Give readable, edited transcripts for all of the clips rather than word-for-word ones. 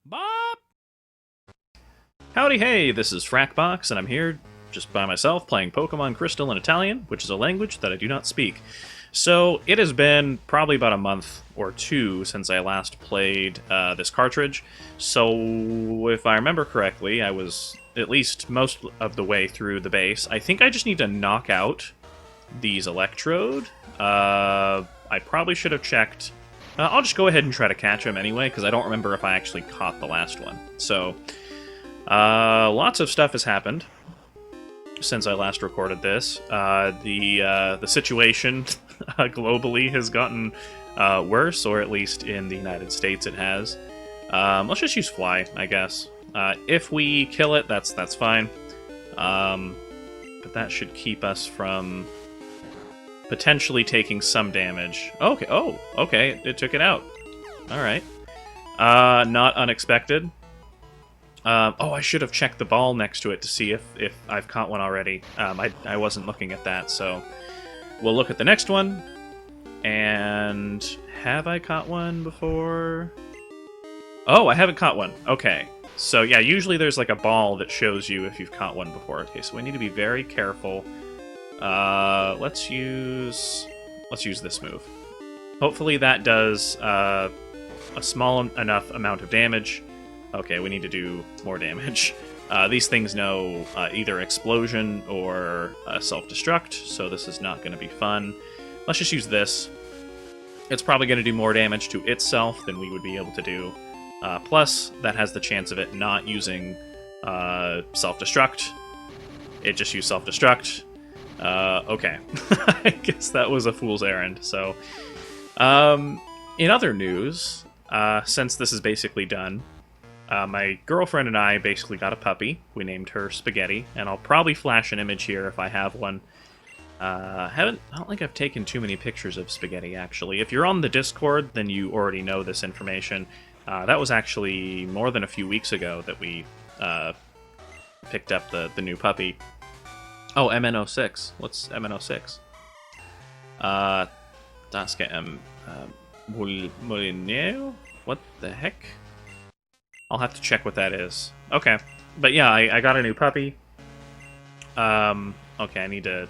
Bob! Howdy hey, this is Frakbox, and I'm here just by myself playing Pokemon Crystal in Italian, which is a language that I do not speak. So it has been probably about a month or two since I last played this cartridge, so if I remember correctly, I was at least most of the way through the base. I think I just need to knock out these Electrode. I probably should have checked. I'll just go ahead and try to catch him anyway, because I don't remember if I actually caught the last one. So, lots of stuff has happened since I last recorded this. The situation globally has gotten worse, or at least in the United States it has. Let's just use Fly, I guess. If we kill it, that's fine. But that should keep us from potentially taking some damage. Okay, okay, it took it out. Alright. Not unexpected. I should have checked the ball next to it to see if I've caught one already. I wasn't looking at that, so we'll look at the next one. And have I caught one before? Oh, I haven't caught one. Okay. So yeah, usually there's like a ball that shows you if you've caught one before. Okay, so we need to be very careful. Let's use this move. Hopefully that does a small enough amount of damage. Okay, we need to do more damage. These things know either explosion or self-destruct, so this is not going to be fun. Let's just use this. It's probably going to do more damage to itself than we would be able to do. Plus, that has the chance of it not using self-destruct. It just used self-destruct. Okay. I guess that was a fool's errand. So, in other news, since this is basically done, my girlfriend and I basically got a puppy. We named her Spaghetti, and I'll probably flash an image here if I have one. I don't think I've taken too many pictures of Spaghetti, actually. If you're on the Discord, then you already know this information. That was actually more than a few weeks ago that we picked up the new puppy. Oh, MN06. What's MN06? Das Molinero? What the heck? I'll have to check what that is. Okay. But yeah, I got a new puppy. Okay, I need to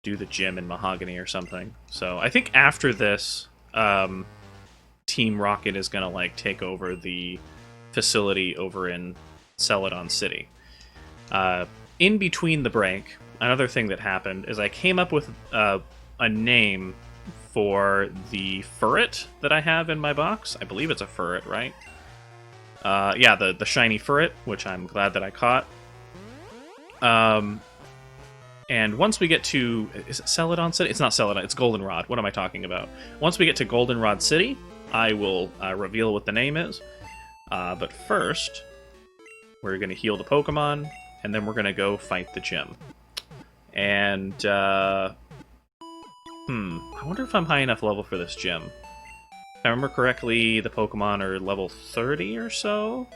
do the gym in Mahogany or something. So I think after this, Team Rocket is gonna like take over the facility over in Celadon City. In between the break, another thing that happened is I came up with a name for the ferret that I have in my box. I believe it's a ferret, right? Yeah, the shiny ferret, which I'm glad that I caught. And once we get to... Is it Celadon City? It's not Celadon, it's Goldenrod. What am I talking about? Once we get to Goldenrod City, I will reveal what the name is. But first, we're going to heal the Pokemon, and then we're going to go fight the gym. And, I wonder if I'm high enough level for this gym. If I remember correctly, the Pokemon are level 30 or so?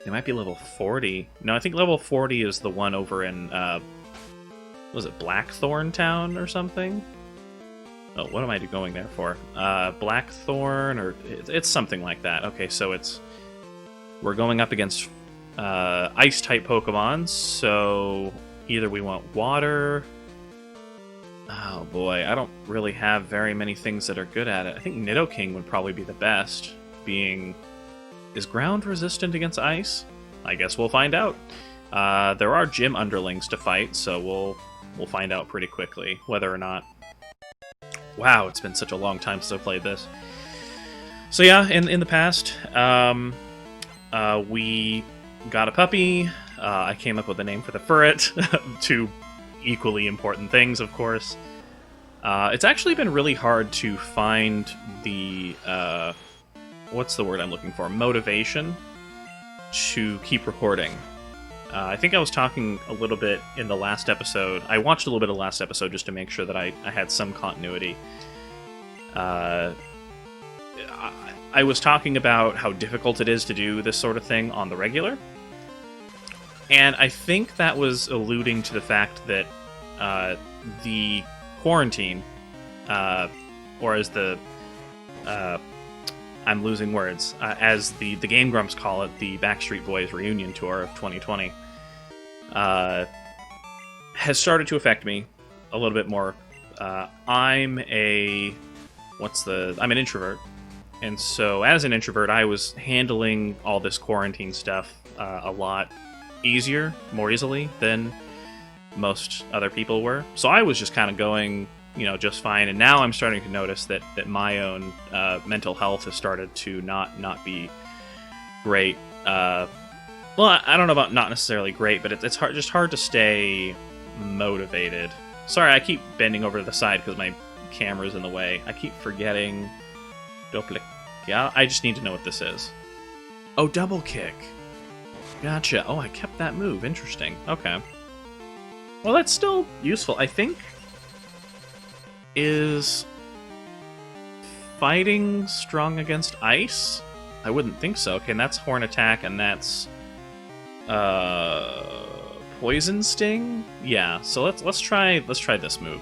They might be level 40. No, I think level 40 is the one over in, was it Blackthorn Town or something? Oh, what am I going there for? Blackthorn, or it's something like that. Okay, so we're going up against Ice-type Pokemon, so either we want water... Oh boy, I don't really have very many things that are good at it. I think Nidoking would probably be the best, being... Is ground resistant against ice? I guess we'll find out. There are gym underlings to fight, so we'll find out pretty quickly whether or not... Wow, it's been such a long time since I played this. So yeah, in the past, we got a puppy. I came up with a name for the ferret. Two equally important things, of course. It's actually been really hard to find the... what's the word I'm looking for? Motivation to keep recording. I think I was talking a little bit in the last episode. I watched a little bit of the last episode just to make sure that I had some continuity. I was talking about how difficult it is to do this sort of thing on the regular. And I think that was alluding to the fact that the quarantine, or as the I'm losing words. As the Game Grumps call it, the Backstreet Boys reunion tour of 2020 has started to affect me a little bit more. I'm an introvert. And so as an introvert, I was handling all this quarantine stuff a lot easier, more easily than most other people were. So I was just kind of going, just fine. And now I'm starting to notice that my own mental health has started to not be great. Well, I don't know about not necessarily great, but it's hard to stay motivated. Sorry, I keep bending over to the side because my camera's in the way. I keep forgetting. Yeah, I just need to know what this is. Oh, double kick. Gotcha. Oh, I kept that move. Interesting. Okay. Well, that's still useful. I think... Is... fighting strong against ice? I wouldn't think so. Okay, and that's Horn Attack, and that's... Poison Sting? Yeah, so let's try this move.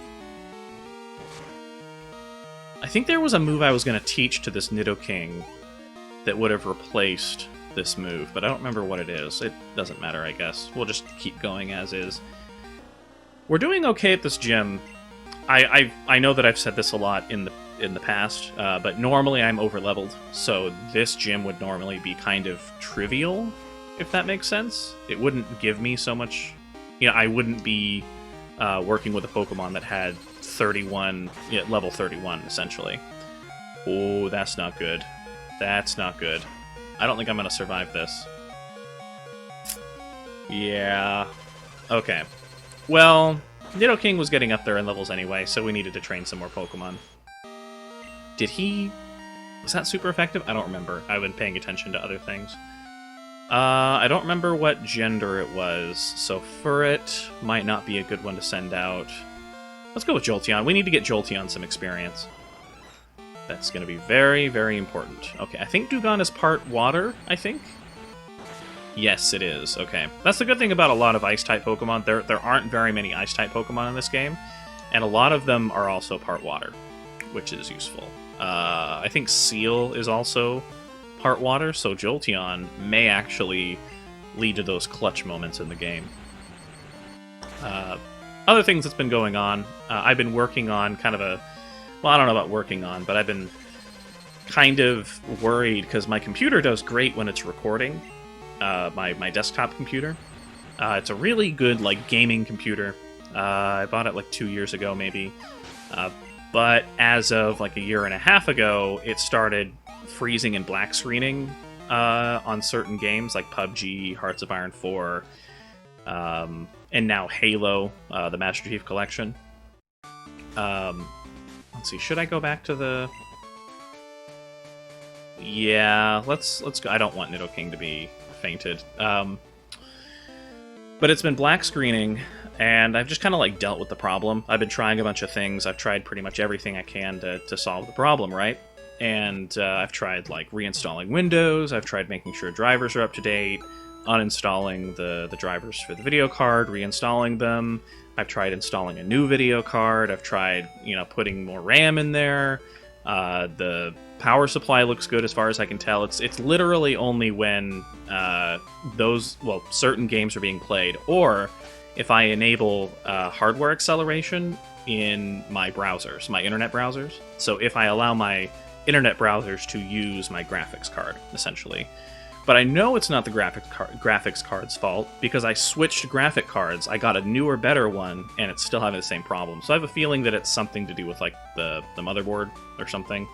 I think there was a move I was going to teach to this Nidoking that would have replaced this move, but I don't remember what it is. It doesn't matter, I guess. We'll just keep going as is. We're doing okay at this gym. I know that I've said this a lot in the past, but normally I'm over-leveled, so this gym would normally be kind of trivial, if that makes sense. It wouldn't give me so much... I wouldn't be working with a Pokemon that had 31, level 31, essentially. Oh, that's not good. That's not good. I don't think I'm going to survive this. Yeah. Okay. Well, Nidoking was getting up there in levels anyway, so we needed to train some more Pokemon. Was that super effective? I don't remember. I've been paying attention to other things. I don't remember what gender it was, so Furret might not be a good one to send out. Let's go with Jolteon. We need to get Jolteon some experience. That's going to be very, very important. Okay, I think Dugong is part water, I think? Yes, it is. Okay. That's the good thing about a lot of Ice-type Pokemon. There aren't very many Ice-type Pokemon in this game, and a lot of them are also part water, which is useful. I think Seal is also part water, so Jolteon may actually lead to those clutch moments in the game. Other things that's been going on, I've been working on kind of a... Well, I don't know about working on, but I've been kind of worried because my computer does great when it's recording. My desktop computer. It's a really good, gaming computer. I bought it 2 years ago, maybe. But as of a year and a half ago, it started freezing and black screening on certain games like PUBG, Hearts of Iron 4, and now Halo, the Master Chief Collection. Let's see, should I go back to the... Yeah, let's go. I don't want Nidoking to be fainted. But it's been black screening, and I've just kind of dealt with the problem. I've been trying a bunch of things. I've tried pretty much everything I can to solve the problem, right? And I've tried reinstalling Windows. I've tried making sure drivers are up to date, uninstalling the drivers for the video card, reinstalling them. I've tried installing a new video card. I've tried, putting more RAM in there. The power supply looks good as far as I can tell. It's literally only when certain games are being played, or if I enable hardware acceleration in my browsers, my internet browsers. So if I allow my internet browsers to use my graphics card, essentially. But I know it's not the graphics card's fault, because I switched graphic cards. I got a newer, better one, and it's still having the same problem. So I have a feeling that it's something to do with the motherboard or something.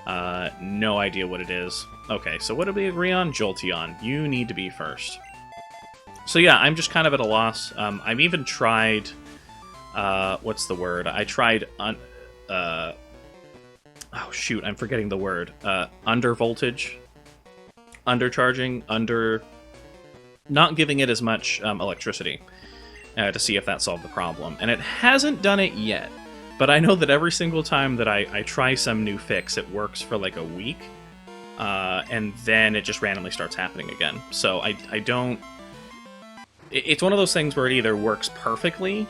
No idea what it is. Okay, so what did we agree on? Jolteon. You need to be first. So yeah, I'm just kind of at a loss. I've even tried... what's the word? I tried... oh shoot, I'm forgetting the word. Under voltage. Undercharging, not giving it as much electricity to see if that solved the problem. And it hasn't done it yet, but I know that every single time that I try some new fix, it works for a week, and then it just randomly starts happening again. So I don't... It's one of those things where it either works perfectly,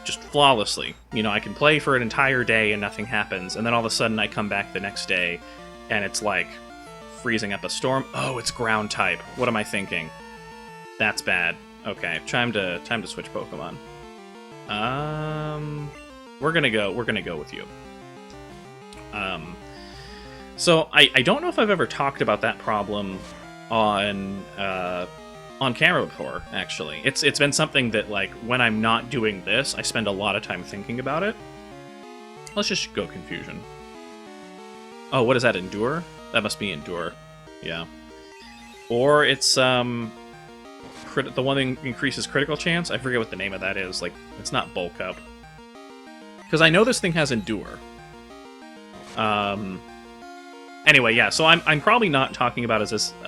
just flawlessly. I can play for an entire day and nothing happens, and then all of a sudden I come back the next day, and it's like freezing up a storm. Oh, it's ground type. What am I thinking? That's bad. Okay, time to switch Pokemon. We're gonna go with you. So I don't know if I've ever talked about that problem on camera before. Actually, it's been something that, like, when I'm not doing this, I spend a lot of time thinking about it. Let's just go Confusion. Oh, what is that? Endure? That must be Endure. Yeah. Or it's the one that increases critical chance. I forget what the name of that is. Like, it's not Bulk Up. Because I know this thing has Endure. Anyway, yeah. So I'm probably not talking about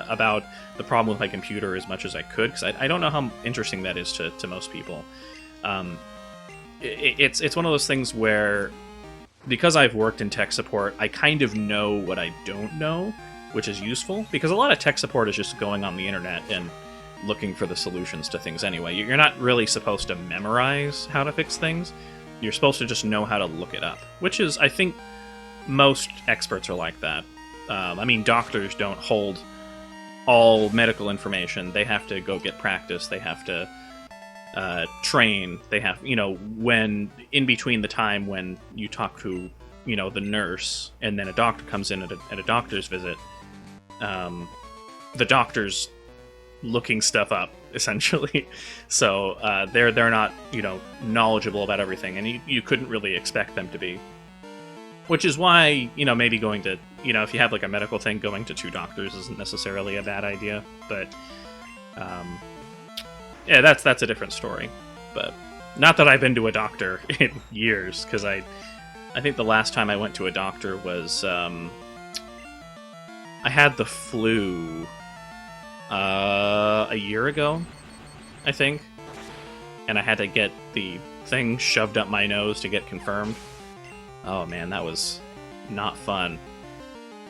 about the problem with my computer as much as I could, because I don't know how interesting that is to most people. It's one of those things where, because I've worked in tech support, I kind of know what I don't know, which is useful, because a lot of tech support is just going on the internet and looking for the solutions to things anyway. You're not really supposed to memorize how to fix things. You're supposed to just know how to look it up, which is, I think, most experts are like that. I mean, doctors don't hold all medical information. They have to go get practice. They have to train. They have, when in between the time when you talk to, the nurse, and then a doctor comes in at a doctor's visit, the doctor's looking stuff up, essentially. So they're not, knowledgeable about everything, and you couldn't really expect them to be. Which is why, maybe going to, if you have like a medical thing, going to 2 doctors isn't necessarily a bad idea. But, yeah, that's a different story. But not that I've been to a doctor in years, because I think the last time I went to a doctor was, I had the flu a year ago, I think. And I had to get the thing shoved up my nose to get confirmed. Oh man, that was not fun.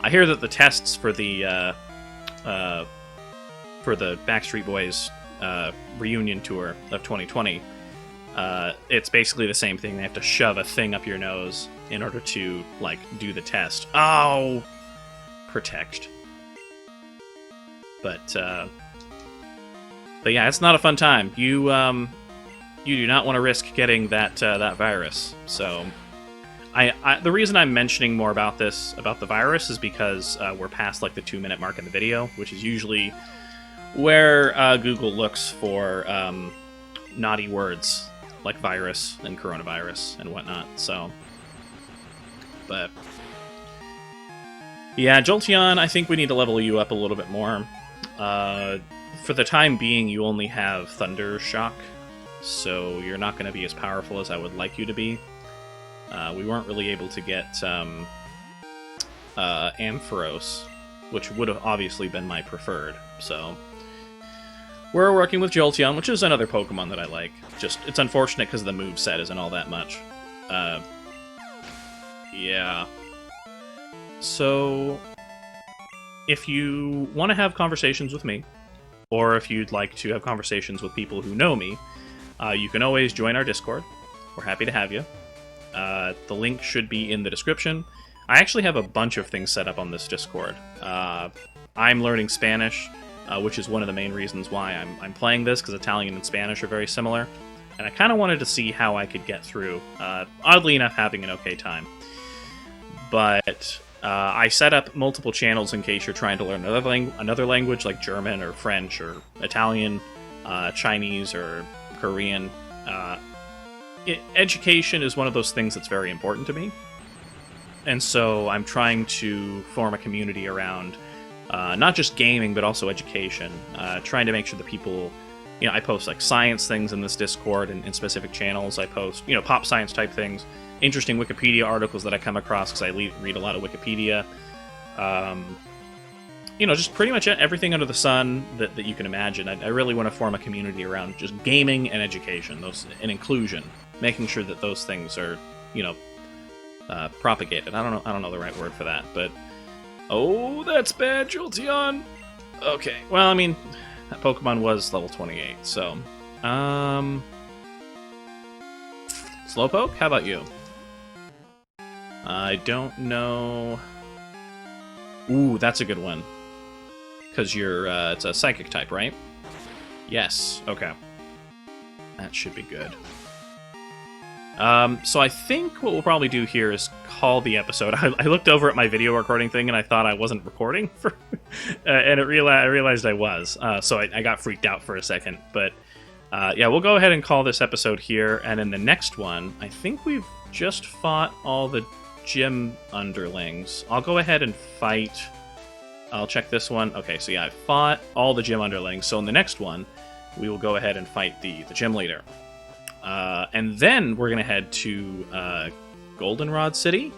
I hear that the tests for the Backstreet Boys reunion tour of 2020, it's basically the same thing. They have to shove a thing up your nose in order to, like, do the test. Oh, protect. But yeah, it's not a fun time. You do not want to risk getting that virus. So. The reason I'm mentioning more about the virus, is because we're past like the 2-minute mark in the video, which is usually where Google looks for naughty words like virus and coronavirus and whatnot. So, but yeah, Jolteon, I think we need to level you up a little bit more. For the time being, you only have Thunder Shock, so you're not going to be as powerful as I would like you to be. We weren't really able to get Ampharos, which would have obviously been my preferred, so we're working with Jolteon, which is another Pokemon that I like. Just, it's unfortunate because the moveset isn't all that much. Yeah. So, if you want to have conversations with me, or if you'd like to have conversations with people who know me, you can always join our Discord. We're happy to have you. The link should be in the description. I actually have a bunch of things set up on this Discord. I'm learning Spanish, which is one of the main reasons why I'm playing this, because Italian and Spanish are very similar. And I kind of wanted to see how I could get through. Oddly enough, having an okay time. But I set up multiple channels in case you're trying to learn another language, like German or French or Italian, Chinese or Korean. Education is one of those things that's very important to me, and so I'm trying to form a community around not just gaming, but also education, trying to make sure that people, I post like science things in this Discord and in specific channels. I post, pop science type things, interesting Wikipedia articles that I come across, because I read a lot of Wikipedia. Just pretty much everything under the sun that you can imagine. I really want to form a community around just gaming and education, and inclusion. Making sure that those things are, propagated. I don't know the right word for that, but oh, that's bad, Jolteon. Okay, well, I mean, that Pokemon was level 28, so Slowpoke. How about you? I don't know Ooh, that's a good one. Because you're, it's a psychic type, right? Yes, okay. That should be good. So I think what we'll probably do here is call the episode. I looked over at my video recording thing and I thought I wasn't recording, for, and I realized I was. So I got freaked out for a second. But yeah, we'll go ahead and call this episode here. And in the next one, I think we've just fought all the gym underlings. I'll go ahead and fight... I'll check this one. Okay, so yeah, I fought all the gym underlings. So in the next one, we will go ahead and fight the gym leader. And then we're going to head to Goldenrod City,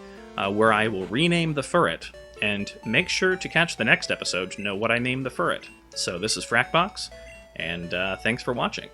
where I will rename the Furret. And make sure to catch the next episode to know what I named the Furret. So this is Frakbox, and thanks for watching.